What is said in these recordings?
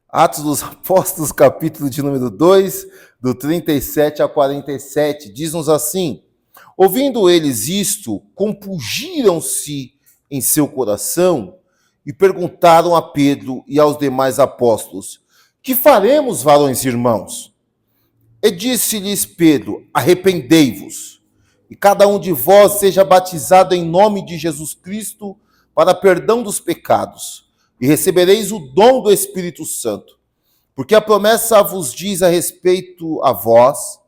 Atos dos Apóstolos, capítulo de número 2, do 37 a 47, diz-nos assim: ouvindo eles isto, compungiram-se em seu coração e perguntaram a Pedro e aos demais apóstolos: que faremos, varões irmãos? E disse-lhes Pedro: arrependei-vos, e cada um de vós seja batizado em nome de Jesus Cristo para perdão dos pecados, e recebereis o dom do Espírito Santo. Porque a promessa vos diz a respeito a vós,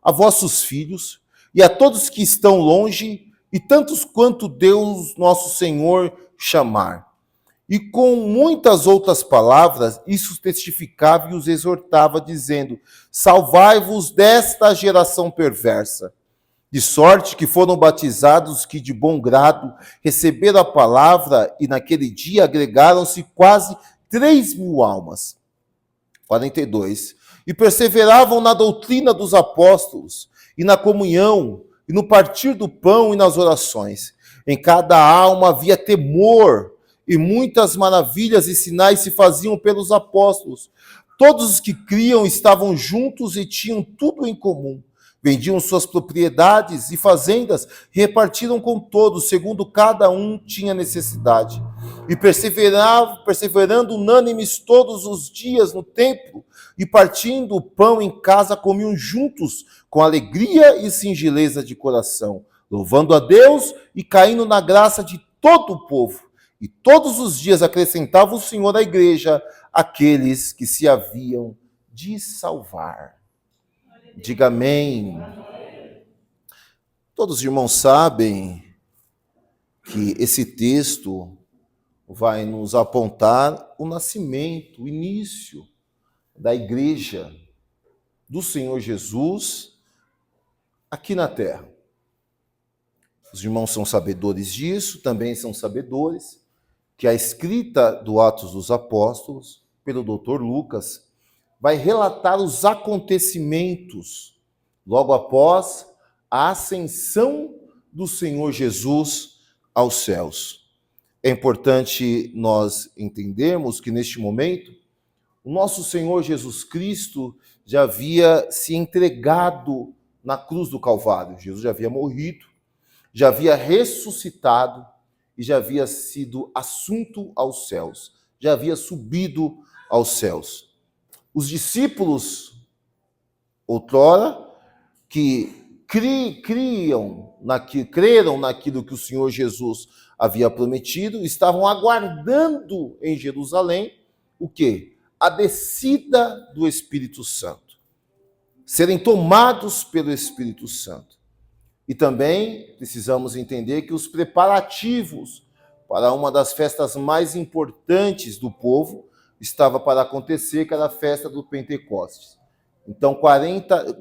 a vossos filhos, e a todos que estão longe, e tantos quanto Deus nosso Senhor chamar. E com muitas outras palavras, isso testificava e os exortava, dizendo: salvai-vos desta geração perversa. De sorte que foram batizados que de bom grado receberam a palavra, e naquele dia agregaram-se quase 3.000 almas. 42. E perseveravam na doutrina dos apóstolos, e na comunhão, e no partir do pão e nas orações. Em cada alma havia temor, e muitas maravilhas e sinais se faziam pelos apóstolos. Todos os que criam estavam juntos e tinham tudo em comum. Vendiam suas propriedades e fazendas, repartiram com todos, segundo cada um tinha necessidade. E perseverando unânimes todos os dias no templo, e partindo o pão em casa, comiam juntos, com alegria e singeleza de coração, louvando a Deus e caindo na graça de todo o povo. E todos os dias acrescentava o Senhor à igreja aqueles que se haviam de salvar. Diga amém. Todos os irmãos sabem que esse texto vai nos apontar o nascimento, o início da igreja do Senhor Jesus aqui na terra. Os irmãos são sabedores disso, também são sabedores que a escrita do Atos dos Apóstolos, pelo Dr. Lucas, vai relatar os acontecimentos logo após a ascensão do Senhor Jesus aos céus. É importante nós entendermos que neste momento o nosso Senhor Jesus Cristo já havia se entregado na cruz do Calvário. Jesus já havia morrido, já havia ressuscitado e já havia sido assunto aos céus, já havia subido aos céus. Os discípulos, outrora, que creram naquilo que o Senhor Jesus havia prometido, estavam aguardando em Jerusalém o quê? A descida do Espírito Santo. Serem tomados pelo Espírito Santo. E também precisamos entender que os preparativos para uma das festas mais importantes do povo estava para acontecer, que era a festa do Pentecostes. Então,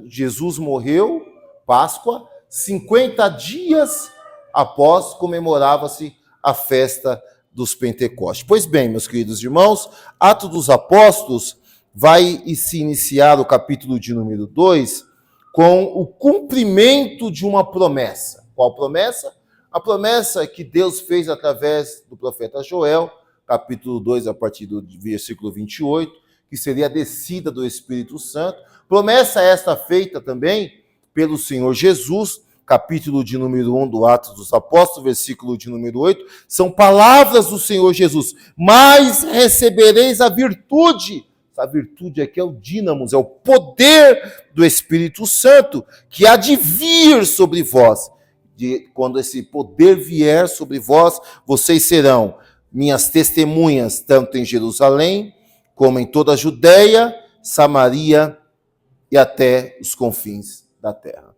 Jesus morreu, Páscoa, 50 dias após comemorava-se a festa dos Pentecostes. Pois bem, meus queridos irmãos, Atos dos Apóstolos vai se iniciar o capítulo de número 2 com o cumprimento de uma promessa. Qual promessa? A promessa que Deus fez através do profeta Joel, capítulo 2, a partir do versículo 28, que seria a descida do Espírito Santo. Promessa esta feita também pelo Senhor Jesus, capítulo de número 1 do Atos dos Apóstolos, versículo de número 8, são palavras do Senhor Jesus. Mas recebereis a virtude. A virtude aqui é o dínamos, é o poder do Espírito Santo, que há de vir sobre vós. Quando esse poder vier sobre vós, vocês serão minhas testemunhas, tanto em Jerusalém, como em toda a Judeia, Samaria e até os confins da terra.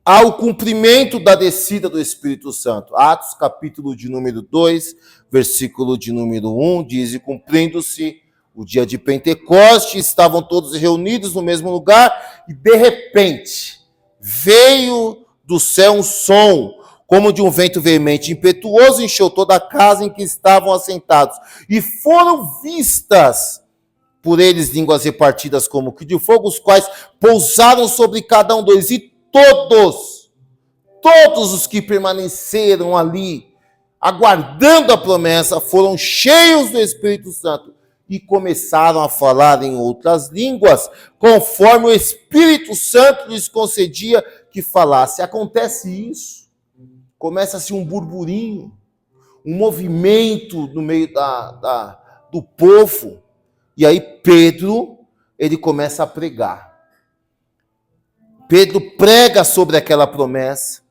Há o cumprimento da descida do Espírito Santo. Atos, capítulo de número 2, versículo de número 1, diz: e cumprindo-se o dia de Pentecostes, estavam todos reunidos no mesmo lugar, e de repente veio do céu um som, como de um vento veemente, impetuoso, encheu toda a casa em que estavam assentados. E foram vistas por eles línguas repartidas como que de fogo, os quais pousaram sobre cada um deles. E todos os que permaneceram ali, aguardando a promessa, foram cheios do Espírito Santo e começaram a falar em outras línguas, conforme o Espírito Santo lhes concedia que falasse. Acontece isso. Começa-se um burburinho, um movimento no meio do povo. E aí Pedro, ele começa a pregar. Pedro prega sobre aquela promessa.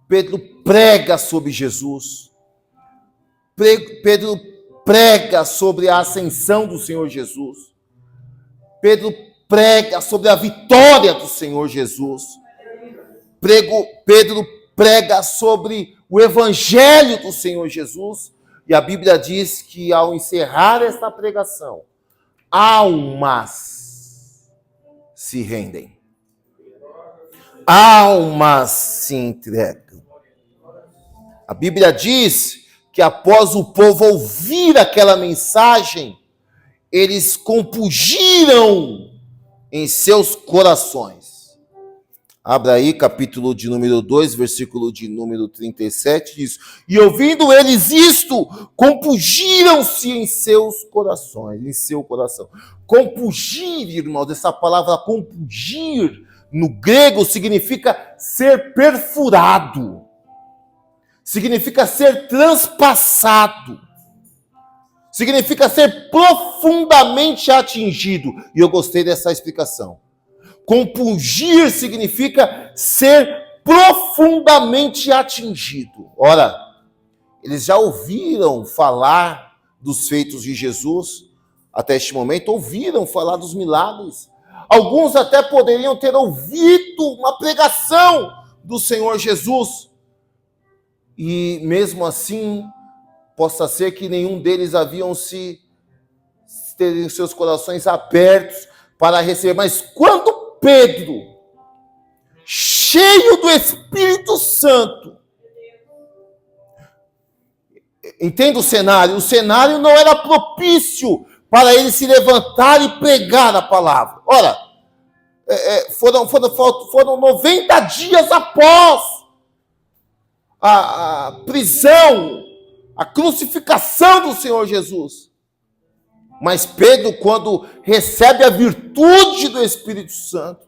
Pedro prega sobre Jesus. Pedro prega sobre a ascensão do Senhor Jesus. Pedro prega sobre a vitória do Senhor Jesus. Pedro prega sobre o evangelho do Senhor Jesus. E a Bíblia diz que ao encerrar esta pregação, almas se rendem. Almas se entregam. A Bíblia diz que após o povo ouvir aquela mensagem, eles compungiram em seus corações. Abra aí, capítulo de número 2, versículo de número 37, diz: e ouvindo eles isto, compungiram-se em seus corações, em seu coração. Compungir, irmãos, essa palavra compungir, no grego, significa ser perfurado. Significa ser transpassado. Significa ser profundamente atingido. E eu gostei dessa explicação. Compungir significa ser profundamente atingido. Ora, eles já ouviram falar dos feitos de Jesus até este momento, ouviram falar dos milagres. Alguns até poderiam ter ouvido uma pregação do Senhor Jesus. E mesmo assim, possa ser que nenhum deles haviam terem seus corações abertos para receber. Mas quando Pedro, cheio do Espírito Santo, entenda o cenário não era propício para ele se levantar e pregar a palavra. Ora, foram 90 dias após a prisão, a crucificação do Senhor Jesus. Mas Pedro, quando recebe a virtude do Espírito Santo,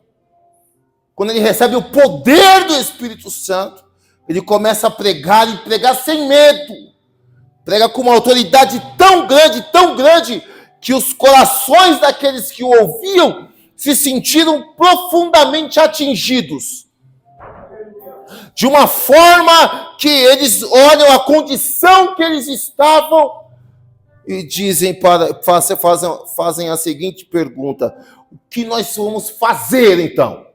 quando ele recebe o poder do Espírito Santo, ele começa a pregar, e pregar sem medo. Prega com uma autoridade tão grande, que os corações daqueles que o ouviam se sentiram profundamente atingidos. De uma forma que eles olham a condição que eles estavam e dizem fazem a seguinte pergunta: o que nós vamos fazer então?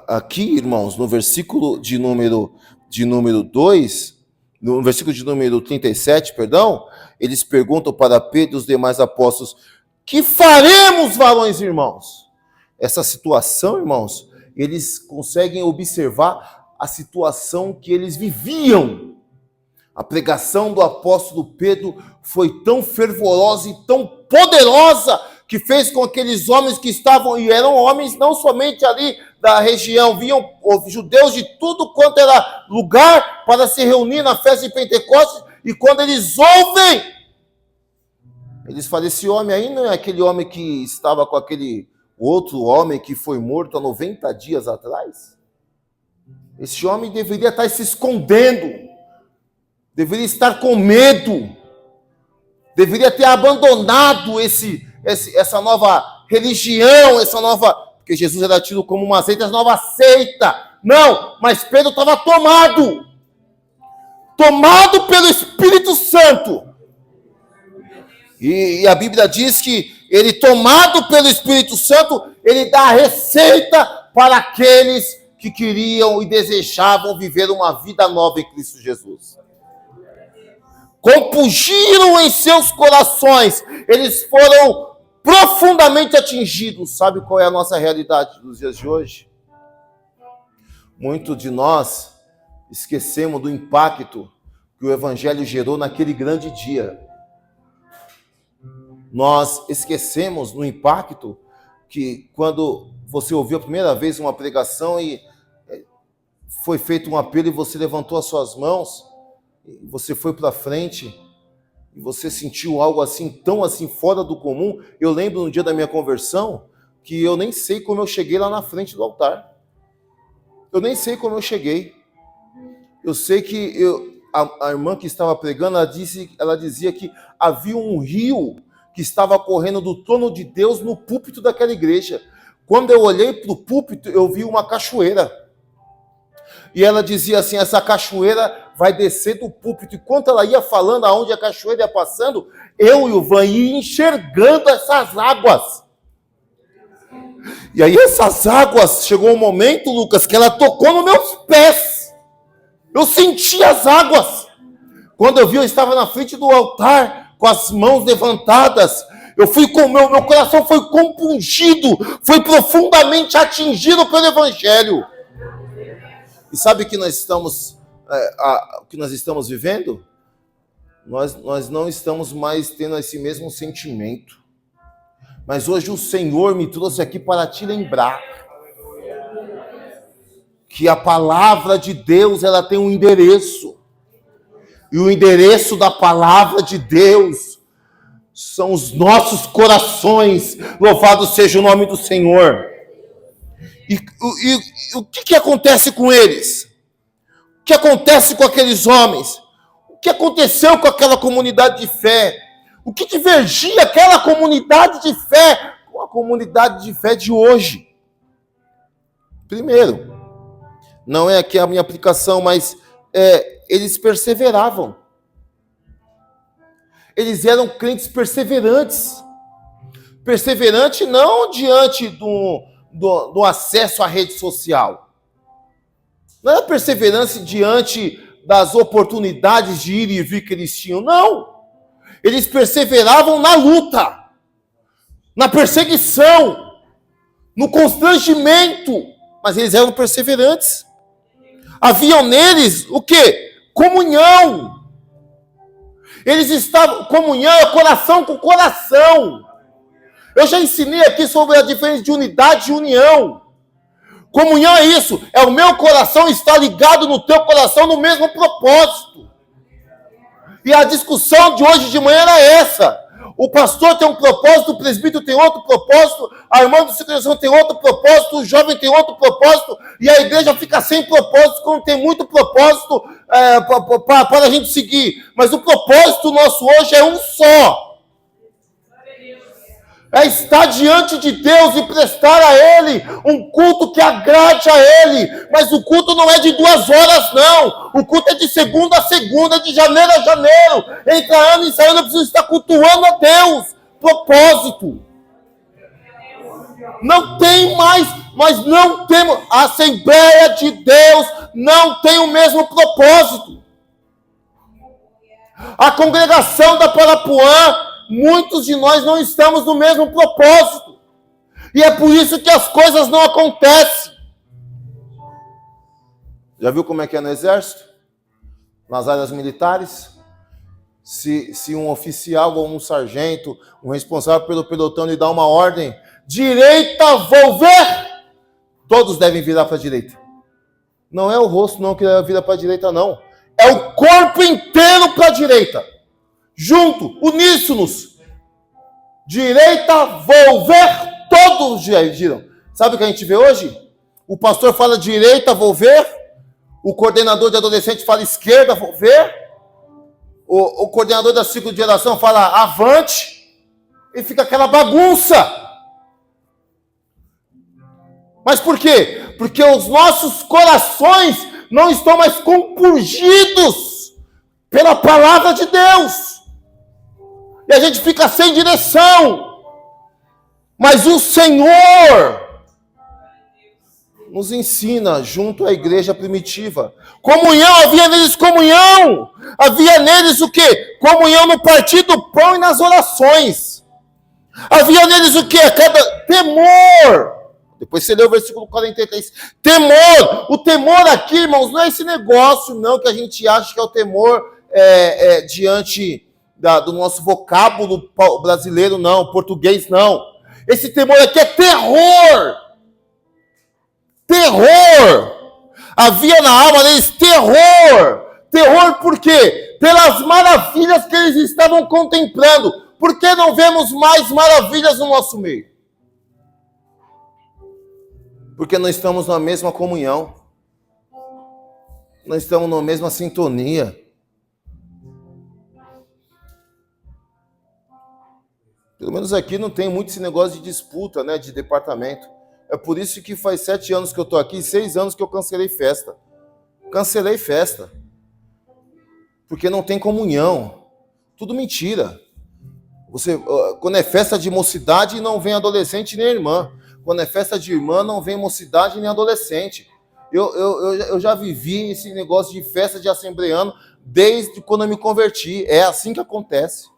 Aqui, irmãos, no versículo de número 2, no versículo de número 37, eles perguntam para Pedro e os demais apóstolos: que faremos, varões e irmãos? Essa situação, irmãos, eles conseguem observar a situação que eles viviam. A pregação do apóstolo Pedro foi tão fervorosa e tão poderosa que fez com que aqueles homens que estavam, e eram homens não somente ali da região, vinham judeus de tudo quanto era lugar para se reunir na festa de Pentecostes, e quando eles ouvem, eles falam: esse homem aí não é aquele homem que estava com aquele outro homem que foi morto há 90 dias atrás? Esse homem deveria estar se escondendo, deveria estar com medo, deveria ter abandonado essa nova religião, porque Jesus era tido como uma seita, essa nova seita. Não, mas Pedro estava tomado pelo Espírito Santo. E a Bíblia diz que ele, tomado pelo Espírito Santo, ele dá a receita para aqueles que queriam e desejavam viver uma vida nova em Cristo Jesus. Compungiram em seus corações, eles foram profundamente atingidos. Sabe qual é a nossa realidade nos dias de hoje? Muitos de nós esquecemos do impacto que o Evangelho gerou naquele grande dia. Nós esquecemos do impacto que quando você ouviu a primeira vez uma pregação e foi feito um apelo e você levantou as suas mãos, você foi para frente e você sentiu algo assim, tão assim, fora do comum. Eu lembro no dia da minha conversão, que eu nem sei como eu cheguei lá na frente do altar. Eu nem sei como eu cheguei. Eu sei que a irmã que estava pregando, ela dizia que havia um rio que estava correndo do trono de Deus no púlpito daquela igreja. Quando eu olhei para o púlpito, eu vi uma cachoeira. E ela dizia assim, essa cachoeira vai descer do púlpito. Enquanto ela ia falando aonde a cachoeira ia passando, eu e o Van ia enxergando essas águas. E aí essas águas, chegou um momento, Lucas, que ela tocou nos meus pés. Eu senti as águas. Quando eu vi, eu estava na frente do altar, com as mãos levantadas. Eu fui com meu coração foi compungido, foi profundamente atingido pelo Evangelho. E sabe o que nós estamos, o que nós estamos vivendo? Nós não estamos mais tendo esse mesmo sentimento. Mas hoje o Senhor me trouxe aqui para te lembrar que a palavra de Deus, ela tem um endereço. E o endereço da palavra de Deus são os nossos corações. Louvado seja o nome do Senhor. E o que acontece com eles? O que acontece com aqueles homens? O que aconteceu com aquela comunidade de fé? O que divergia aquela comunidade de fé com a comunidade de fé de hoje? Primeiro, não é aqui a minha aplicação, mas eles perseveravam. Eles eram crentes perseverantes. Perseverante não diante do acesso à rede social. Não era perseverança diante das oportunidades de ir e vir que eles tinham, não. Eles perseveravam na luta, na perseguição, no constrangimento, mas eles eram perseverantes. Havia neles o quê? Comunhão. Eles estavam, comunhão é coração com coração. Eu já ensinei aqui sobre a diferença de unidade e união. Comunhão é isso, é o meu coração estar ligado no teu coração no mesmo propósito. E a discussão de hoje de manhã era essa. O pastor tem um propósito, o presbítero tem outro propósito, a irmã do circuncisão tem outro propósito, o jovem tem outro propósito, e a igreja fica sem propósito, quando tem muito propósito para a gente seguir. Mas o propósito nosso hoje é um só. É estar diante de Deus e prestar a Ele um culto que agrade a Ele. Mas o culto não é de 2 horas, não. O culto é de segunda a segunda, de janeiro a janeiro. Entre ano e ano eu preciso estar cultuando a Deus. Propósito. Não tem mais, nós não temos. A Assembleia de Deus não tem o mesmo propósito. A congregação da Parapuã, muitos de nós não estamos no mesmo propósito. E é por isso que as coisas não acontecem. Já viu como é que é no exército? Nas áreas militares? Se um oficial ou um sargento, um responsável pelo pelotão lhe dá uma ordem, direita, volver, todos devem virar para a direita. Não é o rosto não que vira para a direita, não. É o corpo inteiro para a direita. Junto, uníssonos. Direita, volver, todos giram. Sabe o que a gente vê hoje? O pastor fala direita, volver. O coordenador de adolescente fala esquerda, volver. O coordenador da ciclo de geração fala avante. E fica aquela bagunça. Mas por quê? Porque os nossos corações não estão mais compungidos pela palavra de Deus. E a gente fica sem direção. Mas o Senhor nos ensina junto à igreja primitiva. Comunhão, havia neles comunhão. Havia neles o quê? Comunhão no partir do pão e nas orações. Havia neles o quê? Temor. Depois você lê o versículo 43. Temor. O temor aqui, irmãos, não é esse negócio não que a gente acha que é o temor diante do nosso vocábulo brasileiro, não, português, não. Esse temor aqui é terror. Terror. Havia na alma deles terror. Terror por quê? Pelas maravilhas que eles estavam contemplando. Por que não vemos mais maravilhas no nosso meio? Porque não estamos na mesma comunhão. Não estamos na mesma sintonia. Pelo menos aqui não tem muito esse negócio de disputa, né, de departamento. É por isso que faz 7 anos que eu estou aqui, 6 anos que eu cancelei festa. Cancelei festa. Porque não tem comunhão. Tudo mentira. Quando é festa de mocidade, não vem adolescente nem irmã. Quando é festa de irmã, não vem mocidade nem adolescente. Eu já vivi esse negócio de festa de assembleano desde quando eu me converti. É assim que acontece.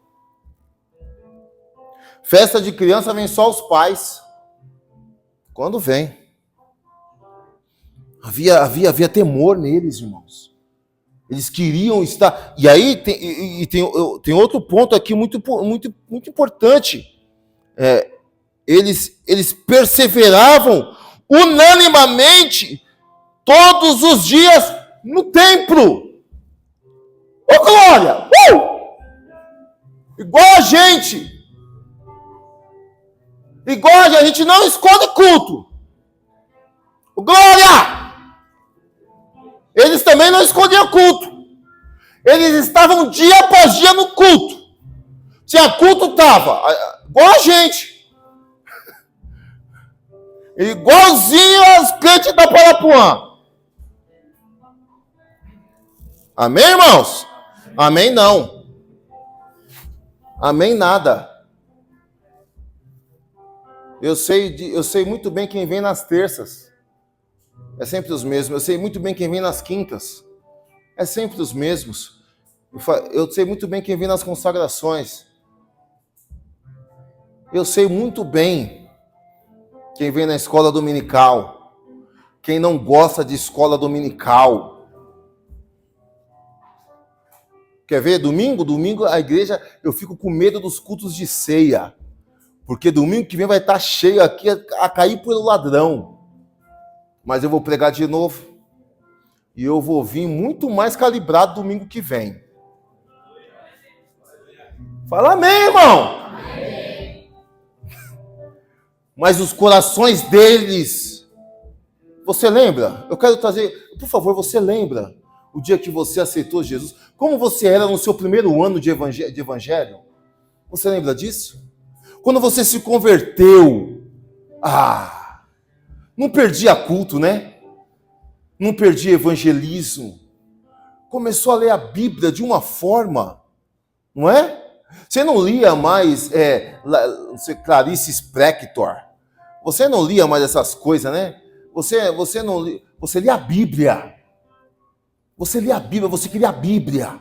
Festa de criança vem só os pais. Quando vem. Havia temor neles, irmãos. Eles queriam estar... E aí tem outro ponto aqui muito importante. Eles perseveravam unanimamente todos os dias no templo. Ô, glória! Igual a gente. Igual a gente não esconde culto. Glória! Eles também não escondiam culto. Eles estavam dia após dia no culto. Tinha culto, estava. Igual a gente. Igualzinho aos crentes da Parapuã. Amém, irmãos? Amém, não. Amém, nada. Eu sei muito bem quem vem nas terças. É sempre os mesmos. Eu sei muito bem quem vem nas quintas. É sempre os mesmos. Eu sei muito bem quem vem nas consagrações. Eu sei muito bem quem vem na escola dominical. Quem não gosta de escola dominical. Quer ver? Domingo a igreja, eu fico com medo dos cultos de ceia. Porque domingo que vem vai estar cheio aqui a cair pelo ladrão. Mas eu vou pregar de novo. E eu vou vir muito mais calibrado domingo que vem. Fala amém, irmão. Amém. Mas os corações deles... Você lembra? Eu quero trazer... Por favor, você lembra o dia que você aceitou Jesus? Como você era no seu primeiro ano de evangelho? Você lembra disso? Quando você se converteu, não perdia culto, né? Não perdia evangelismo. Começou a ler a Bíblia de uma forma, não é? Você não lia mais Clarice Lispector. Você não lia mais essas coisas, né? Você não lia, você lia a Bíblia. Você lia a Bíblia, você queria a Bíblia.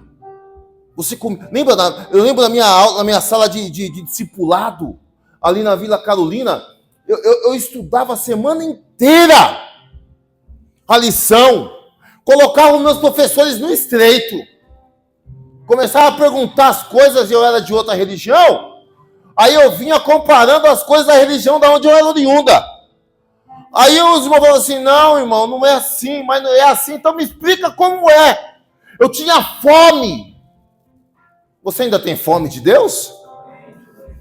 Eu lembro da minha aula, na minha sala de discipulado, ali na Vila Carolina, eu estudava a semana inteira a lição, colocava os meus professores no estreito, começava a perguntar as coisas, eu era de outra religião, aí eu vinha comparando as coisas da religião da onde eu era oriunda. Aí os irmãos falavam assim, não, irmão, não é assim, mas não é assim, então me explica como é. Eu tinha fome. Você ainda tem fome de Deus?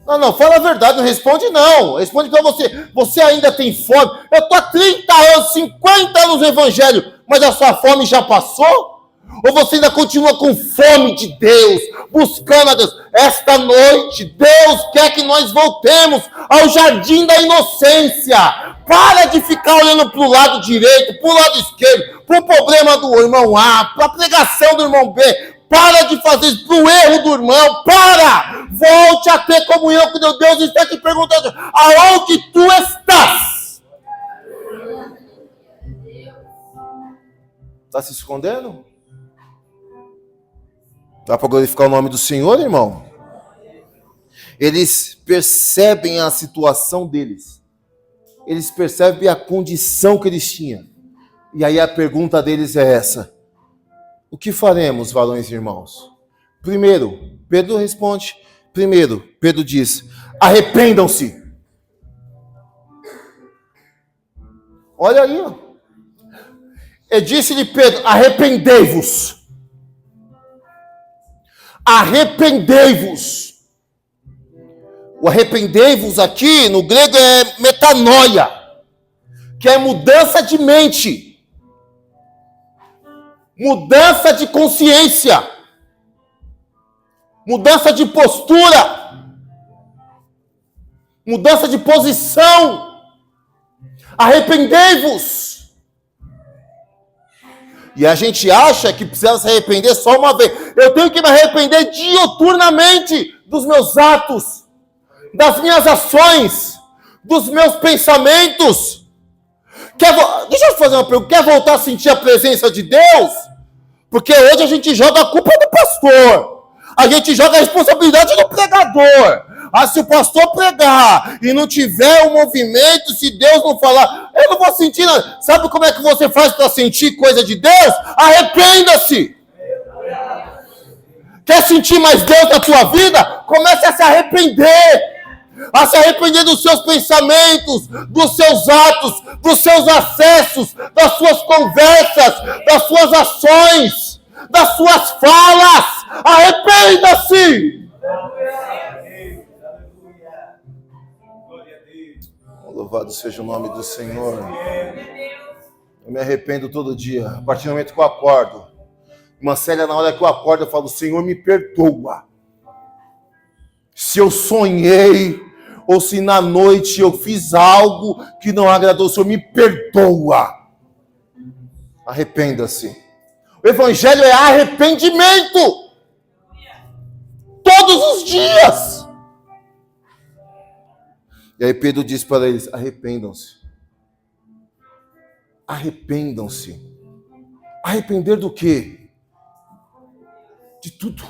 Não, fala a verdade, não responde não. Responde para você. Você ainda tem fome? Eu estou há 30 anos, 50 anos no evangelho, mas a sua fome já passou? Ou você ainda continua com fome de Deus, buscando a Deus? Esta noite, Deus quer que nós voltemos ao jardim da inocência. Para de ficar olhando para o lado direito, para o lado esquerdo, para o problema do irmão A, para a pregação do irmão B. Para de fazer isso para o erro do irmão. Para! Volte a ter comunhão com Deus. Deus está te perguntando, aonde tu estás? Está se escondendo? Dá para glorificar o nome do Senhor, irmão? Eles percebem a situação deles. Eles percebem a condição que eles tinham. E aí a pergunta deles é essa. O que faremos, varões e irmãos? Primeiro, Pedro responde. Primeiro, Pedro diz, arrependam-se. Olha aí. Ele disse-lhe Pedro, arrependei-vos. arrependei-vos. O arrependei-vos aqui no grego é metanoia, que é mudança de mente, mudança de consciência, mudança de postura, mudança de posição. Arrependei-vos. E a gente acha que precisa se arrepender só uma vez. Eu tenho que me arrepender diuturnamente dos meus atos, das minhas ações, dos meus pensamentos. Deixa eu te fazer uma pergunta. Quer voltar a sentir a presença de Deus? Porque hoje a gente joga a culpa do pastor. A gente joga a responsabilidade do pregador. Se o pastor pregar e não tiver um movimento, se Deus não falar, eu não vou sentir nada. Sabe como é que você faz para sentir coisa de Deus? Arrependa-se. Quer sentir mais Deus na tua vida? Comece a se arrepender. A se arrepender dos seus pensamentos, dos seus atos, dos seus acessos, das suas conversas, das suas ações, das suas falas. Arrependa-se. Louvado seja o nome do Senhor. Eu me arrependo todo dia, a partir do momento que eu acordo. Uma séria, na hora que eu acordo, eu falo: Senhor, me perdoa. Se eu sonhei, ou se na noite eu fiz algo que não agradou, Senhor, me perdoa. Arrependa-se. O Evangelho é arrependimento. Todos os dias. E aí Pedro diz para eles: arrependam-se. Arrependam-se. Arrepender do quê? De tudo.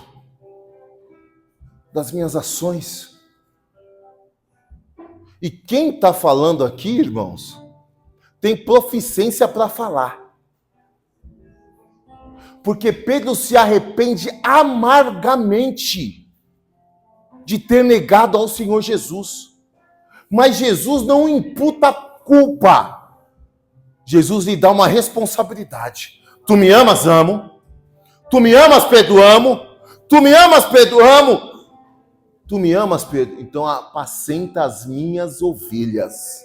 Das minhas ações. E quem está falando aqui, irmãos, tem proficiência para falar. Porque Pedro se arrepende amargamente de ter negado ao Senhor Jesus. Mas Jesus não imputa culpa. Jesus lhe dá uma responsabilidade. Tu me amas? Amo. Tu me amas, Pedro? Amo. Tu me amas, Pedro? Amo. Tu me amas, Pedro? Então apacenta as minhas ovelhas.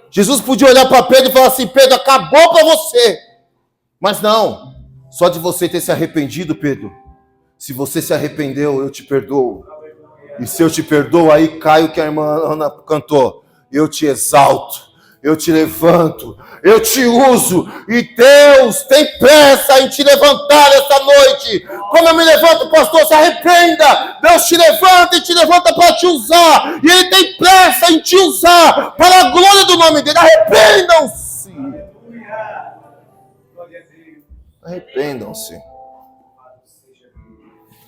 Jesus podia olhar para Pedro e falar assim: Pedro, acabou para você. Mas não. Só de você ter se arrependido, Pedro. Se você se arrependeu, eu te perdoo. E se eu te perdoo, aí cai o que a irmã Ana cantou. Eu te exalto, eu te levanto, eu te uso. E Deus tem pressa em te levantar essa noite. Quando eu me levanto, pastor, se arrependa. Deus te levanta e te levanta para te usar. E Ele tem pressa em te usar para a glória do nome dEle. Arrependam-se. Arrependam-se.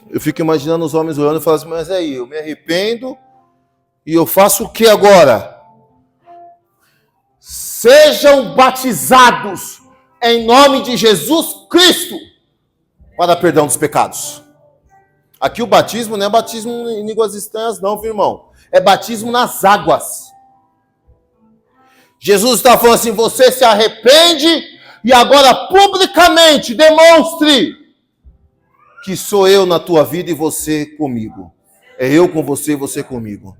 Eu fico imaginando os homens olhando e falando assim: mas aí, eu me arrependo e eu faço o que agora? Sejam batizados em nome de Jesus Cristo para perdão dos pecados. Aqui o batismo não é batismo em línguas estranhas não, viu, irmão? É batismo nas águas. Jesus está falando assim: você se arrepende e agora publicamente demonstre que sou eu na tua vida e você comigo. É eu com você e você comigo.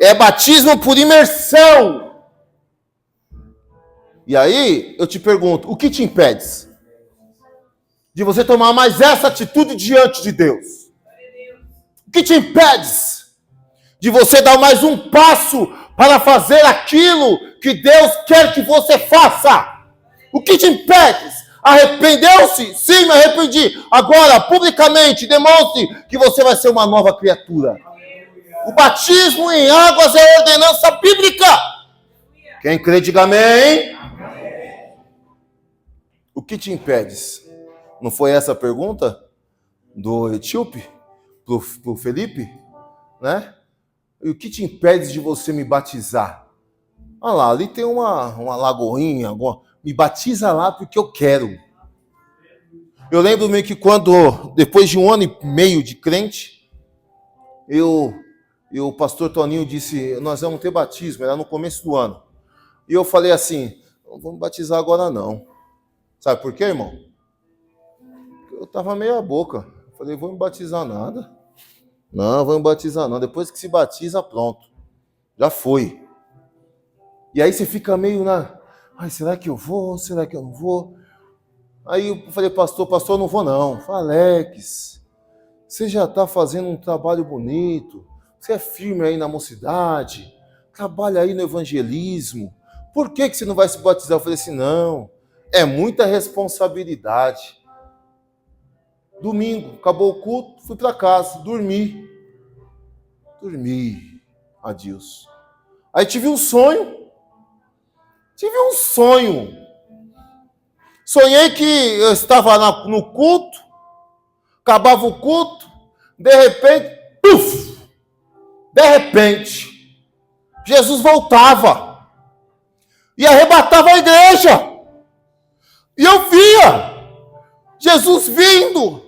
É batismo por imersão. E aí, eu te pergunto, o que te impede de você tomar mais essa atitude diante de Deus? O que te impede de você dar mais um passo para fazer aquilo que Deus quer que você faça? O que te impede? Arrependeu-se? Sim, me arrependi. Agora, publicamente, demonstre que você vai ser uma nova criatura. O batismo em águas é ordenança bíblica. Quem crê, diga amém. O que te impede? Não foi essa a pergunta do etíope pro Felipe? Né? E o que te impede de você me batizar? Olha lá, ali tem uma lagoinha, me batiza lá porque eu quero. Eu lembro-me que quando, depois de 1 ano e meio de crente, o pastor Toninho disse: nós vamos ter batismo, era no começo do ano. E eu falei assim: não vamos batizar agora não. Sabe por quê, irmão? Eu estava meio a boca. Eu Falei, vou me batizar nada. Não, vou me batizar não. Depois que se batiza, pronto. Já foi. E aí você fica meio na... Ai, será que eu vou? Será que eu não vou? Aí eu falei, pastor, eu não vou não. Falei, Alex, você já está fazendo um trabalho bonito. Você é firme aí na mocidade. Trabalha aí no evangelismo. Por que você não vai se batizar? Eu falei assim, não. É muita responsabilidade. Domingo, acabou o culto, fui para casa, dormi. Adeus. Aí tive um sonho. Sonhei que eu estava no culto, acabava o culto, de repente, Jesus voltava e arrebatava a igreja. E eu via Jesus vindo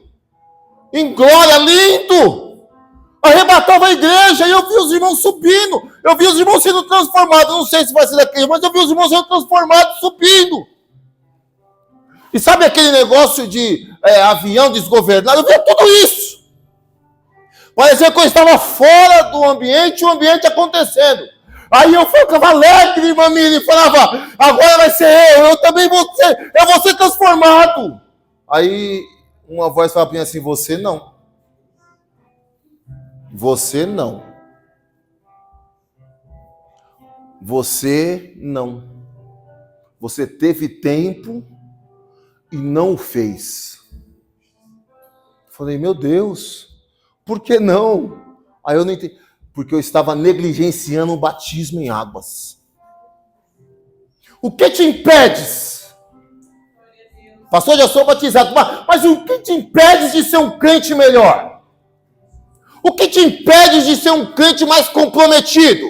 em glória, lindo, arrebatava a igreja, e eu vi os irmãos subindo, eu vi os irmãos sendo transformados, não sei se vai ser daquele, mas eu vi os irmãos sendo transformados, subindo. E sabe aquele negócio de avião desgovernado? Eu via tudo isso. Parecia que eu estava fora do ambiente e o ambiente acontecendo. Aí eu ficava alegre, irmã Miriam, e falava, agora vai ser eu também vou ser transformado. Aí uma voz falava para mim assim, você não. Você não. Você não. Você teve tempo e não o fez. Falei, meu Deus, por que não? Aí eu não entendi. Porque eu estava negligenciando o batismo em águas. O que te impede? Pastor, já sou batizado, mas o que te impede de ser um crente melhor? O que te impede de ser um crente mais comprometido?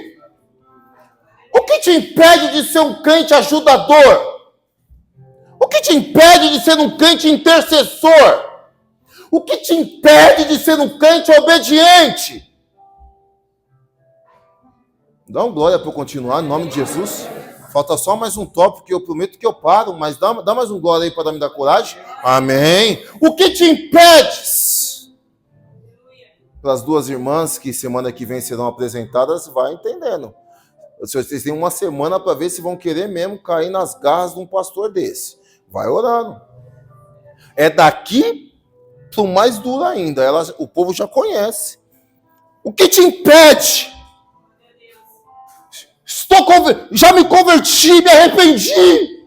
O que te impede de ser um crente ajudador? O que te impede de ser um crente intercessor? O que te impede de ser um crente obediente? Dá uma glória para eu continuar, em nome de Jesus. Falta só mais um tópico que eu prometo que eu paro, mas dá mais um glória aí para me dar coragem. Amém. O que te impede? Para as duas irmãs que semana que vem serão apresentadas, vai entendendo. Vocês têm uma semana para ver se vão querer mesmo cair nas garras de um pastor desse. Vai orando. É daqui para o mais duro ainda. O povo já conhece. O que te impede? Já me converti, me arrependi.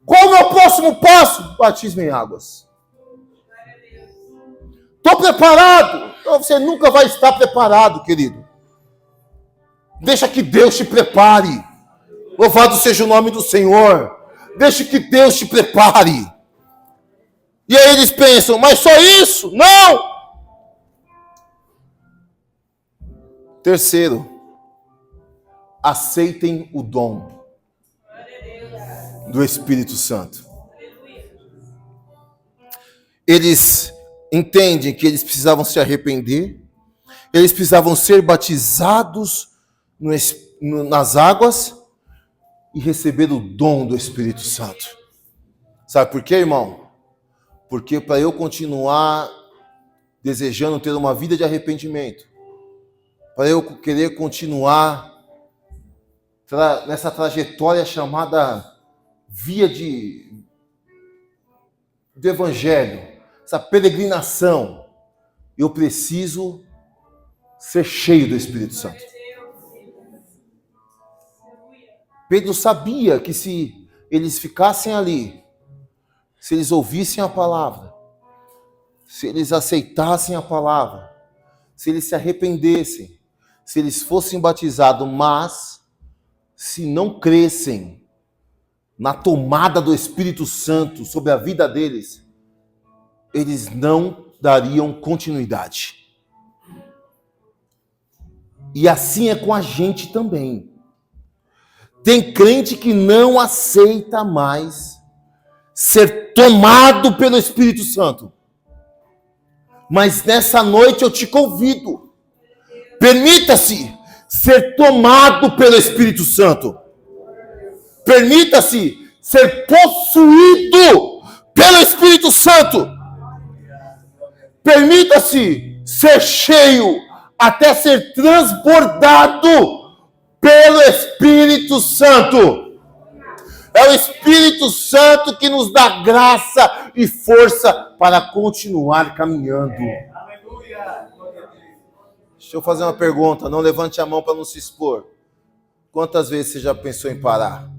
Qual o meu próximo passo? Batismo em águas. Estou preparado. Você nunca vai estar preparado, querido. Deixa que Deus te prepare. Louvado seja o nome do Senhor. Deixa que Deus te prepare. E aí eles pensam, mas só isso? Não! Terceiro, aceitem o dom do Espírito Santo. Eles entendem que eles precisavam se arrepender, eles precisavam ser batizados nas águas e receber o dom do Espírito Santo. Sabe por quê, irmão? Porque para eu continuar desejando ter uma vida de arrependimento, para eu querer continuar nessa trajetória chamada via do Evangelho, essa peregrinação, eu preciso ser cheio do Espírito Santo. Pedro sabia que se eles ficassem ali, se eles ouvissem a palavra, se eles aceitassem a palavra, se eles se arrependessem, se eles fossem batizados, mas se não crescem na tomada do Espírito Santo sobre a vida deles, eles não dariam continuidade. E assim é com a gente também. Tem crente que não aceita mais ser tomado pelo Espírito Santo. Mas nessa noite eu te convido. Permita-se ser tomado pelo Espírito Santo. Permita-se ser possuído pelo Espírito Santo. Permita-se ser cheio até ser transbordado pelo Espírito Santo. É o Espírito Santo que nos dá graça e força para continuar caminhando. Deixa eu fazer uma pergunta, não levante a mão para não se expor. Quantas vezes você já pensou em parar?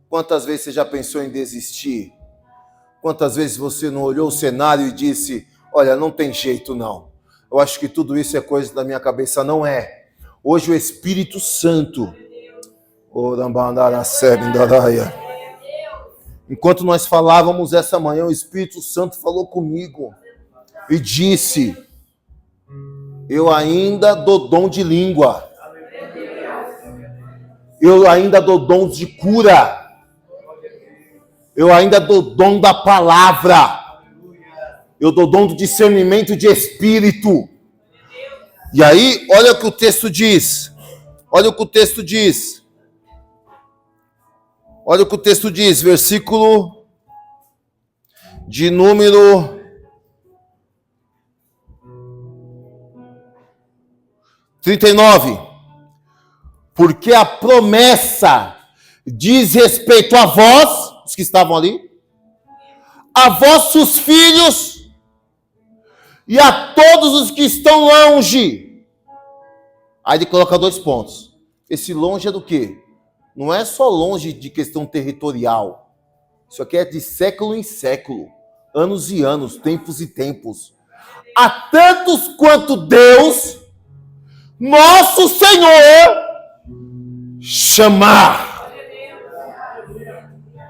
Quantas vezes você já pensou em desistir? Quantas vezes você não olhou o cenário e disse, olha, não tem jeito não. Eu acho que tudo isso é coisa da minha cabeça. Não é. Hoje o Espírito Santo, enquanto nós falávamos essa manhã, o Espírito Santo falou comigo e disse, eu ainda dou dom de língua. Eu ainda dou dom de cura. Eu ainda dou dom da palavra. Eu dou dom do discernimento de espírito. E aí, olha o que o texto diz. Olha o que o texto diz. Olha o que o texto diz, versículo de número 39. Porque a promessa diz respeito a vós, os que estavam ali, a vossos filhos e a todos os que estão longe. Aí ele coloca 2 pontos. Esse longe é do quê? Não é só longe de questão territorial. Isso aqui é de século em século, anos e anos, tempos e tempos. A tantos quanto Deus, nosso Senhor, chamar.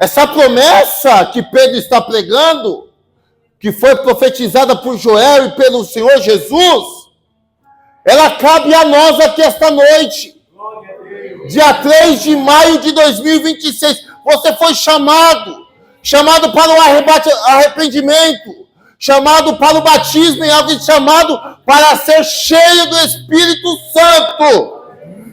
Essa promessa que Pedro está pregando, que foi profetizada por Joel e pelo Senhor Jesus, ela cabe a nós aqui esta noite. Dia 3 de maio de 2026, você foi chamado para o arrependimento, chamado para o batismo em água, chamado para ser cheio do Espírito Santo.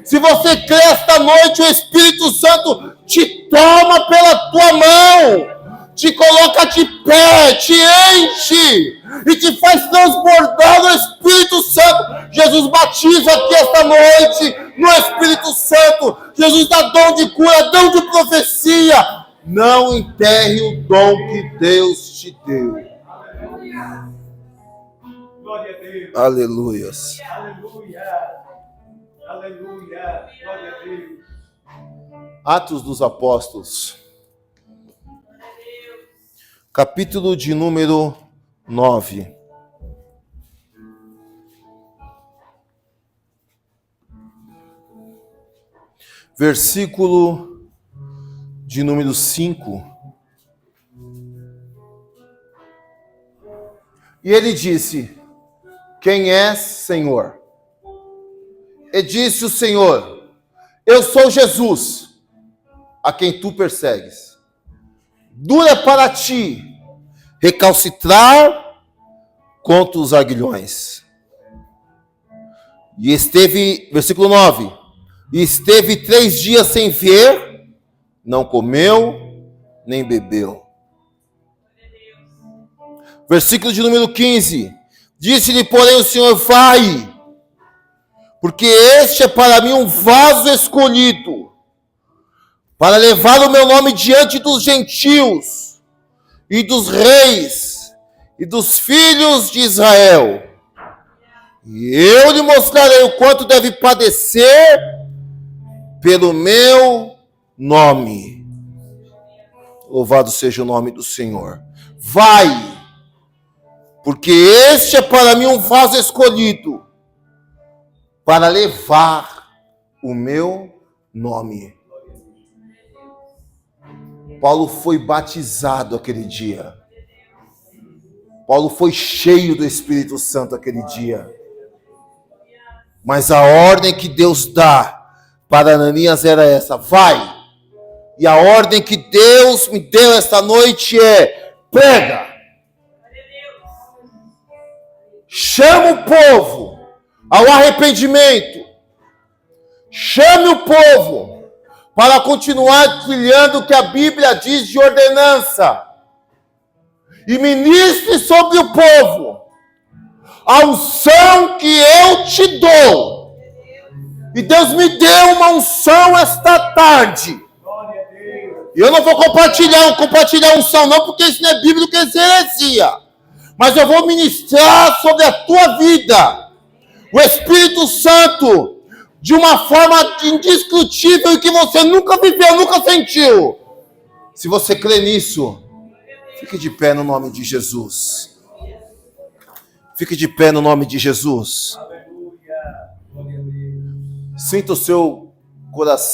Se você crê esta noite, o Espírito Santo te toma pela tua mão, te coloca de pé, te enche e te faz transbordar no Espírito Santo. Jesus batiza aqui esta noite no Espírito Santo. Jesus dá dom de cura, dom de profecia. Não enterre o dom que Deus te deu. Glória a Deus. Aleluias. Aleluia. Aleluia. Glória a Deus. Atos dos Apóstolos, capítulo de número 9. Versículo de número 5. E ele disse, quem és, Senhor? E disse o Senhor, eu sou Jesus, a quem tu persegues. Dura para ti recalcitrar contra os aguilhões. E esteve, versículo 9, e esteve 3 dias sem ver, não comeu, nem bebeu. Versículo de número 15, disse-lhe, porém, o Senhor, vai, porque este é para mim um vaso escolhido, para levar o meu nome diante dos gentios, e dos reis, e dos filhos de Israel. E eu lhe mostrarei o quanto deve padecer pelo meu nome. Louvado seja o nome do Senhor. Vai, porque este é para mim um vaso escolhido, para levar o meu nome. Paulo foi batizado aquele dia. Paulo foi cheio do Espírito Santo aquele dia. Mas a ordem que Deus dá para Ananias era essa, vai. E a ordem que Deus me deu esta noite é, prega. Chama o povo ao arrependimento. Chame o povo para continuar trilhando o que a Bíblia diz de ordenança. E ministre sobre o povo a unção que eu te dou. E Deus me deu uma unção esta tarde. Glória a Deus. E eu não vou compartilhar unção não, porque isso não é bíblico, isso é heresia. Mas eu vou ministrar sobre a tua vida o Espírito Santo de uma forma indiscutível e que você nunca viveu, nunca sentiu. Se você crê nisso, fique de pé no nome de Jesus. Fique de pé no nome de Jesus. Aleluia. Glória a Deus. Sinta o seu coração